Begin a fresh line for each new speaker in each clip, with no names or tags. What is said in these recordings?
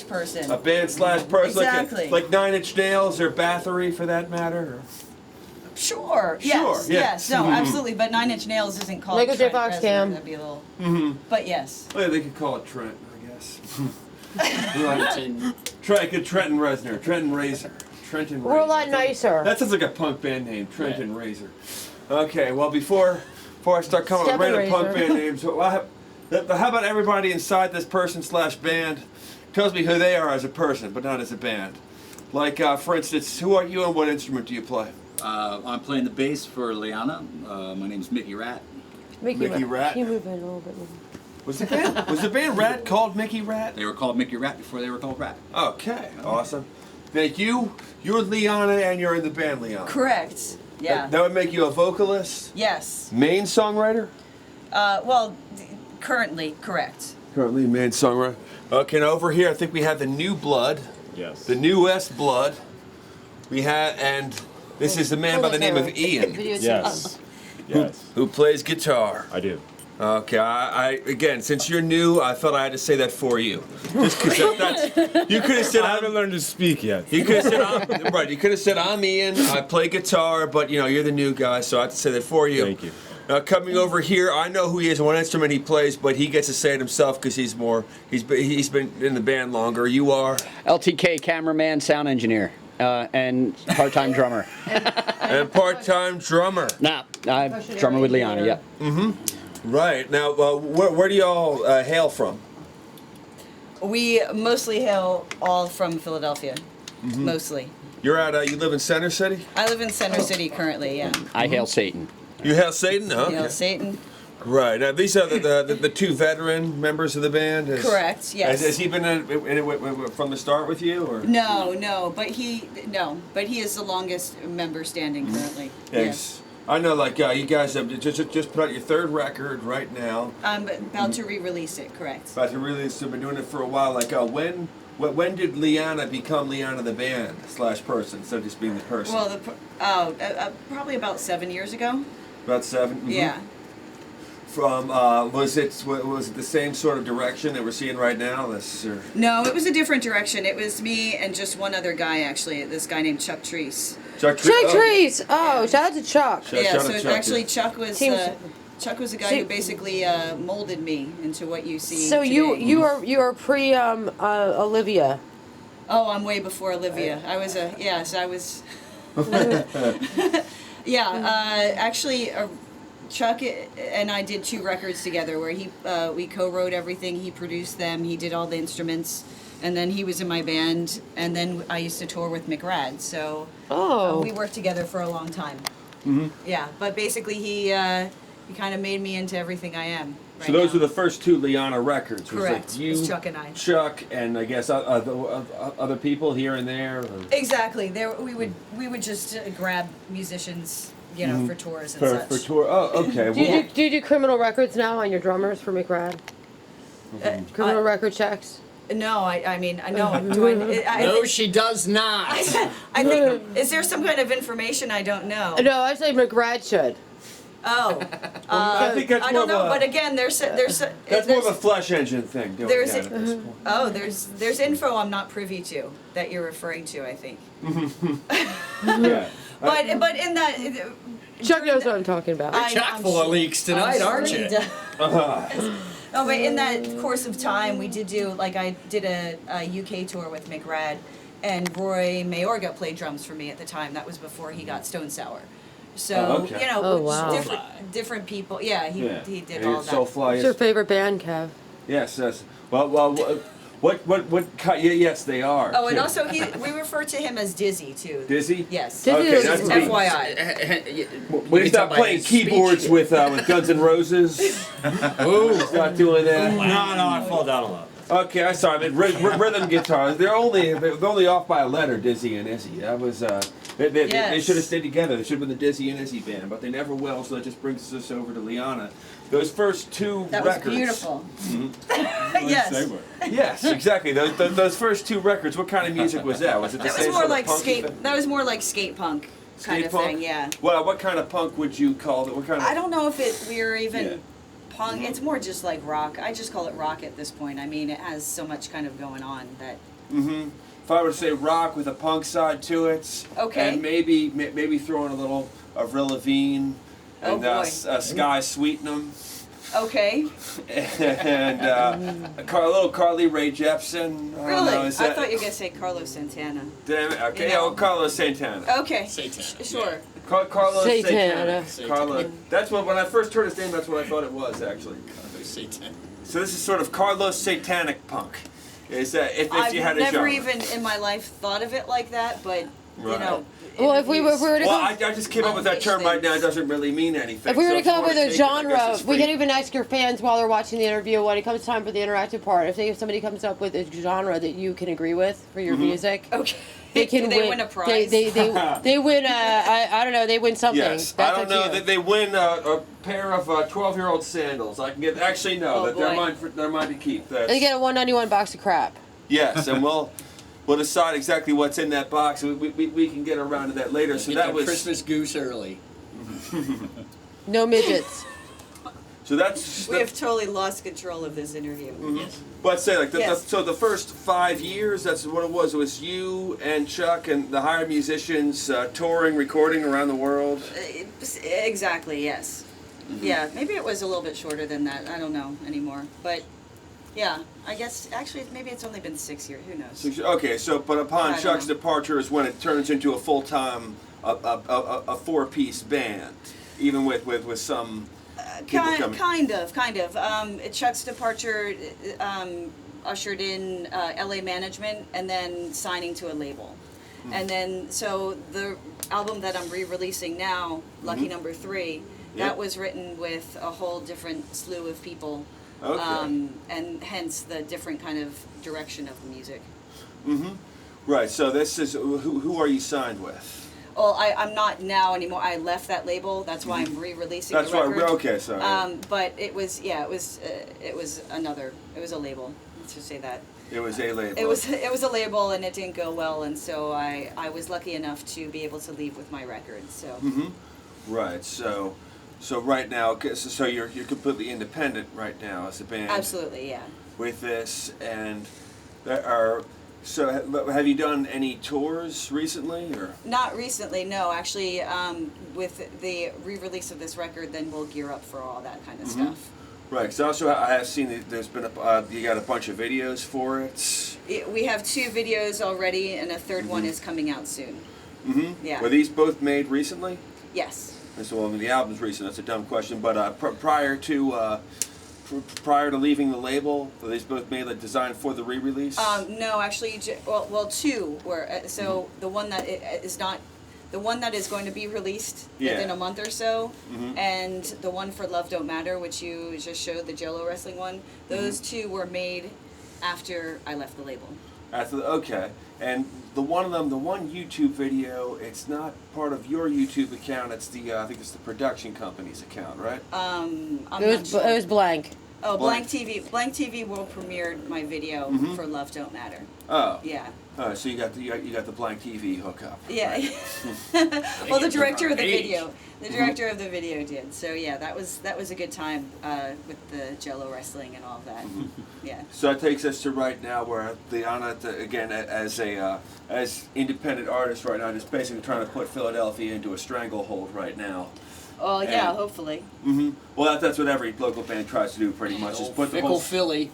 person.
A band/person.
Exactly.
Like 9 Inch Nails or Bathory for that matter?
Sure. Yes.
Sure, yeah.
Yes. No. Absolutely. But 9 Inch Nails isn't called
Michael J.
Trent
Fox
Reznor.
Cam.
That'd be a little.
Mm-hmm.
But yes.
Well, yeah, they could call it Trent, I guess. Trenton Reznor. Trenton Razor. Trenton Razor.
We're a lot nicer.
That sounds like a punk band name, Trenton Razor. Okay, well, before I start coming up with random punk band names, how about everybody inside this person/band tells me who they are as a person, but not as a band? Like, for instance, who are you and what instrument do you play?
I'm playing the bass for Leiana. My name's Mickey Rat.
Mickey Rat.
Can you move in a little bit more?
Was the band Rat called Mickey Rat?
They were called Mickey Rat before they were called Rat.
Okay, awesome. Thank you. You're Leiana and you're in the band Leiana.
Correct. Yeah.
That would make you a vocalist?
Yes.
Main songwriter?
Well, currently, correct.
Currently main songwriter. Okay, now over here I think we have the new blood.
Yes.
The newest blood. We have, and this is the man by the name of Ian,
Yes. Yes.
who plays guitar.
I do.
Okay, I again, since you're new, I felt I had to say that for you. Just because you could have said
I haven't learned to speak yet.
You could have said right. You could have said I'm Ian. I play guitar, but you know you're the new guy, so I have to say that for you.
Thank you.
Now coming over here, I know who he is and what instrument he plays, but he gets to say it himself because he's been in the band longer. You are
LTK, cameraman, sound engineer, and part-time drummer.
and part-time drummer.
Nah, I'm drummer with Leiana. Yeah.
Right now, where do y'all hail from?
We mostly hail all from Philadelphia. Mostly.
You're at you live in Center City.
I live in Center City currently. Yeah.
I hail Satan.
You hail Satan, huh?
Hail Satan.
Right. Now these are the two veteran members of the band.
Correct. Yes.
Has he been in it from the start with you, or?
No, but he is the longest member standing currently.
Yes. I know, like you guys have just put out your third record right now.
I'm about to re-release it. Correct.
About to release. You've been doing it for a while. Like when did Leiana become Leiana the band/person instead of just being the person?
Well, probably about 7 years ago.
About 7. Mm-hmm.
Yeah.
From was it the same sort of direction that we're seeing right now?
No, it was a different direction. It was me and just one other guy actually. This guy named Chuck Treese.
Chuck
Treese. Oh, shout out to Chuck.
Yeah. So
Chuck,
actually,
yeah.
Chuck was the guy who basically molded me into what you see.
So
today.
you are pre Olivia.
Oh, I'm way before Olivia. I was I was. Yeah. Actually. Chuck and I did 2 records together where we co-wrote everything, he produced them, he did all the instruments, and then he was in my band, and then I used to tour with McRad, so we worked together for a long time. Mm-hmm. Yeah, but basically he kind of made me into everything I am right
So those
now.
were the first 2 Leiana records.
Correct.
Was like you,
It was Chuck and I.
Chuck, and I guess other people here and there. Or?
Exactly. We would just grab musicians, you know, for tours and such.
For tour. Oh, okay.
Do you do criminal records now on your drummers for McRad? Criminal record checks?
No, I mean, no.
No, she does not.
I think, is there some kind of information I don't know?
No, I say McRad should.
Oh,
I think that's
I
more
don't know,
of a,
but again, there's
that's more of a flesh engine thing. Doing
there's
that at this point.
oh, there's info I'm not privy to that you're referring to, I think.
Yeah.
But in that
Chuck knows what I'm talking about.
Chock full of leaks tonight, aren't you?
No, but in that course of time, we did do, like, I did a UK tour with McRad, and Roy Mayorga played drums for me at the time. That was before he got Stone Sour. So,
okay.
you know,
Oh, wow.
different people. Yeah, he did
And
all that.
Soulfly.
What's your favorite band, Kev?
Yes. Well. What? Yes, they are.
Oh, and also we refer to him as Dizzy too.
Dizzy.
Yes.
Dizzy
Okay,
is-
that's
FYI.
When he's not playing keyboards with Guns N' Roses. He's not doing that.
No, I fall down a lot.
Okay, I'm sorry. I mean, rhythm guitars. They're only off by a letter. Dizzy and Izzy. That was. They
Yes.
should have stayed together. They should have been the Dizzy and Izzy band, but they never will. So that just brings us over to Leiana. Those first 2
That
records.
was beautiful.
Mm-hmm.
Yes.
Yes, exactly. Those first 2 records. What kind of music was that? Was it the
That
same
was more
sort of
like
punky
skate.
thing?
That was more like skate punk kind
Skate
of
punk?
thing. Yeah.
What kind of punk would you call it? What kind of?
I don't know if we were even punk. It's more just like rock. I just call it rock at this point. I mean, it has so much kind of going on that.
If I were to say rock with a punk side to it,
Okay.
and maybe throw in a little Avril Lavigne
Oh,
and
boy.
Sky Sweeten'em.
Okay.
And a little Carly Rae Jepsen. I don't
Really?
know,
I
is that,
thought you were gonna say Carlos Santana.
Damn it. Okay,
You know.
oh, Carlos Santana.
Okay.
Satan.
Sure.
Carlos
Santana.
Santana. Carlos. That's what when I first heard his name. That's what I thought it was actually.
Satan.
So this is sort of Carlos Satanic punk. Is that if
I've
you had a
never
genre?
even in my life thought of it like that, but you
Right.
know.
Well, if we were to
Well,
come,
I just came up with that term right now. It doesn't really mean anything.
if we were
So
to
if you
come up with
wanna
a
take it, I guess
genre,
it's
we
free.
can even ask your fans while they're watching the interview when it comes time for the interactive part. If somebody comes up with a genre that you can agree with for your music,
Okay.
they can
Do they win a prize?
They win. I don't know. They win something.
Yes,
That's
I don't know.
up to you.
They win a pair of 12-year-old sandals. I can get. Actually, no.
Oh,
That they're
boy.
they're mine to keep. That's,
They get a $191 box of crap.
yes, and we'll decide exactly what's in that box. We can get around to that later. So
Get
that
that
was
Christmas goose early.
No midgets.
so that's.
We have totally lost control of this interview.
Yes.
But say like
Yes.
so the first 5 years, that's what it was. It was you and Chuck and the hired musicians touring, recording around the world.
Exactly. Yes. Yeah. Maybe it was a little bit shorter than that. I don't know anymore. But yeah, I guess actually maybe it's only been 6 years. Who knows?
Okay, so but
I
upon
don't
Chuck's
know.
departure is when it turns into a full-time a four-piece band, even with some people coming.
Kind of. Chuck's departure ushered in LA management and then signing to a label. And then, so the album that I'm re-releasing now, Lucky Number 3, that
Yep.
was written with a whole different slew of people.
Okay.
And hence the different kind of direction of the music.
Right. So this is who are you signed with?
Well, I'm not now anymore. I left that label. That's why I'm re-releasing
That's
the
why.
record.
Okay. Sorry.
But it was it was a label. Let's just say that.
It was a label.
It was a label, and it didn't go well, and so I was lucky enough to be able to leave with my record. So
Right. So right now, okay, so you're completely independent right now as a band.
absolutely, yeah.
With this, and there are. So have you done any tours recently, or?
Not recently, no. Actually, with the re-release of this record, then we'll gear up for all that kind of stuff.
Right. Because also I have seen that there's been you got a bunch of videos for it.
We have 2 videos already, and a third one is coming out soon. Yeah.
Were these both made recently?
Yes.
So I mean, the album's recent. That's a dumb question, but prior to leaving the label, were these both made like designed for the re-release?
No, actually, well, 2 were. So the one that is not, the one that is going to be released within a month or so, and the one for Love Don't Matter, which you just showed, the Jello wrestling one. Those 2 were made after I left the label.
Okay, and the one YouTube video, it's not part of your YouTube account. It's I think it's the production company's account, right?
I'm not
It
sure.
was blank.
Oh,
Blank.
Blank TV will premiere my video for Love Don't Matter.
Oh.
Yeah.
All right, so you got the Blank TV hookup.
Yeah. Well, the director of the
Age.
video, did. So yeah, that was a good time with the Jello wrestling and all of that. Yeah.
So that takes us to right now, where Leiana, again, as independent artist right now, just basically trying to put Philadelphia into a stranglehold right now.
Oh yeah,
And-
hopefully.
Well, that's what every local band tries to do, pretty much. Is
Old
put the
fickle
whole
Philly.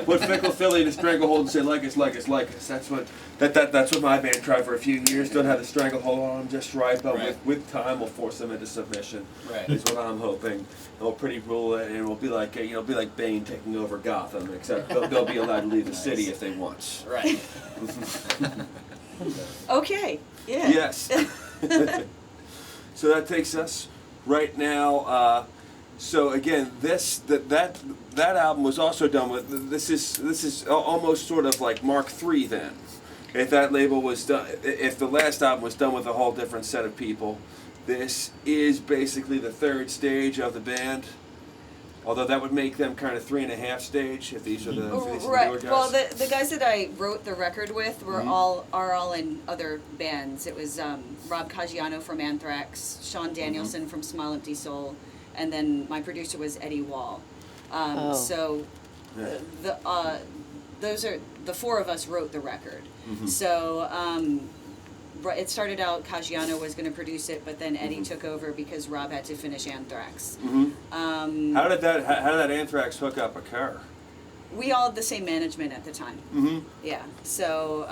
put Fickle Philly in a stranglehold and say like us. That's what that's what my band tried for a few years. Don't have the stranglehold on them just right, but
Right.
with time we'll force them into submission.
Right.
Is what I'm hoping. And we'll pretty rule it, and it'll be like Bane taking over Gotham, except they'll be allowed to leave the city if they want.
Right.
Okay. Yeah.
Yes. So that takes us right now. So again, that album was also done with. This is almost sort of like Mark III then. If that label was done, if the last album was done with a whole different set of people, this is basically the third stage of the band. Although that would make them kind of 3.5 stage if these are the newer
Right.
guys.
Well, the guys that I wrote the record with were all in other bands. It was Rob Caggiano from Anthrax, Sean Danielson from Smile Empty Soul, and then my producer was Eddie Wall. So those are the four of us wrote the record. So it started out Caggiano was going to produce it, but then Eddie took over because Rob had to finish Anthrax.
How did that Anthrax hookup occur?
We all had the same management at the time. Yeah. So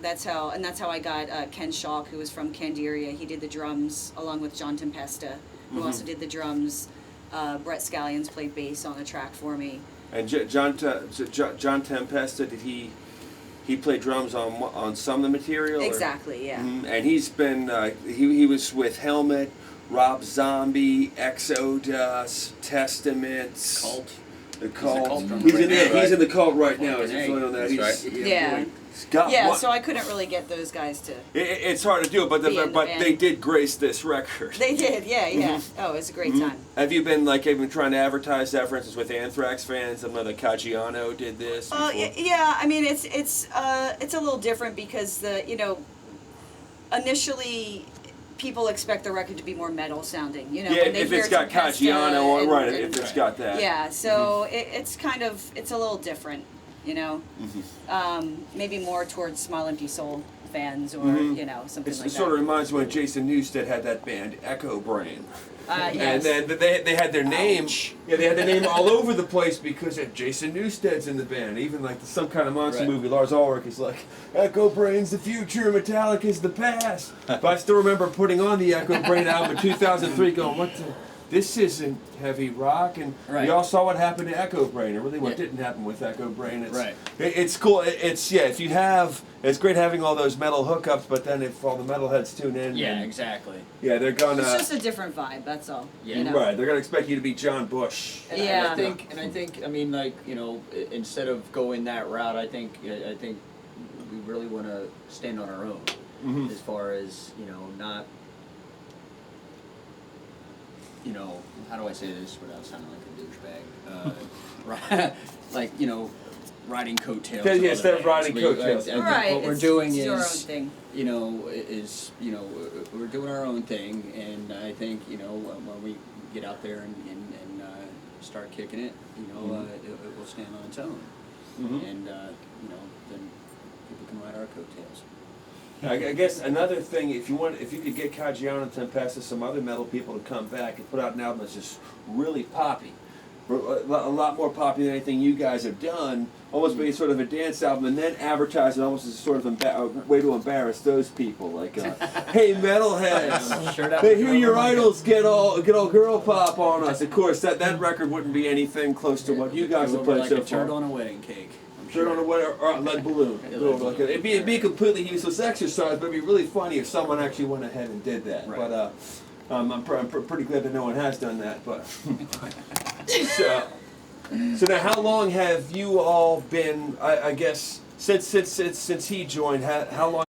that's how I got Ken Schalk, who was from Candiria. He did the drums along with John Tempesta, who also did the drums. Brett Scallions played bass on the track for me.
And John Tempesta, did he played drums on some of the material?
Exactly, yeah.
And he's been he was with Helmet, Rob Zombie, Exodus, Testaments,
Cult.
The Cult.
He's in the Cult
He's in the Cult right now.
Fucking
He's filling on that.
that's right.
Yeah.
He's got one.
So I couldn't really get those guys to.
It's hard to do, but
Be in the band.
they did grace this record.
They did, yeah. Oh, it was a great time.
Have you been trying to advertise that, for instance, with Anthrax fans? I know that Caggiano did this. Before.
Yeah. I mean, it's a little different because initially people expect the record to be be more sounding. When they
if
hear
it's got
Tempesta
Caggiano on,
and-
right?
and-
If it's got that.
Yeah, so it's a little different, maybe more towards Small Empty Soul fans or something
It
like
sort of
that.
reminds me when Jason Newsted had that band Echo Brain.
Yes.
And then they had their name. Yeah, they had their name all over the place because Jason Newsted's in the band. Even like some kind of monster movie, Lars Ulrich is like, Echo Brain's the future, Metallica's the past. But I still remember putting on the Echo Brain album in 2003 going, what the... This isn't heavy rock, and we all saw what happened to Echo Brain, or really what didn't happen with Echo Brain. It's cool. If you have, it's great having all those metal hookups, but then if all the metalheads tune in,
Exactly.
yeah, they're gonna.
It's just a different vibe. That's all.
Yeah.
Right, they're gonna expect you to be John Bush.
And
Yeah.
I think, I mean, instead of going that route, I think we really want to stand on our own, as far as not. How do I say this without sounding like a douchebag? Riding coattails.
Yeah, instead of riding coattails.
I think
Right.
what we're
it's
doing
your own
is,
thing.
we're doing our own thing, and I think, when we get out there and start kicking it, it will stand on its own. And, then people can ride our coattails.
I guess another thing, if you could get Caggiano and Tempesta, some other metal people to come back and put out an album that's just really poppy, a lot more poppy than anything you guys have done, almost make it sort of a dance album, and then advertise it almost as sort of a way to embarrass those people, like, hey metalheads, they hear your idols get all girl pop on us. Of course, that record wouldn't be anything close to what you guys have played
like
so
a
far.
turd on a wedding cake.
Turn on a wedding or a lead balloon. It'd be a completely useless exercise, but it'd be really funny if someone actually went ahead and did that.
Right.
But I'm pretty glad that no one has done that. But so now, how long have you all been? I guess since he joined, how long?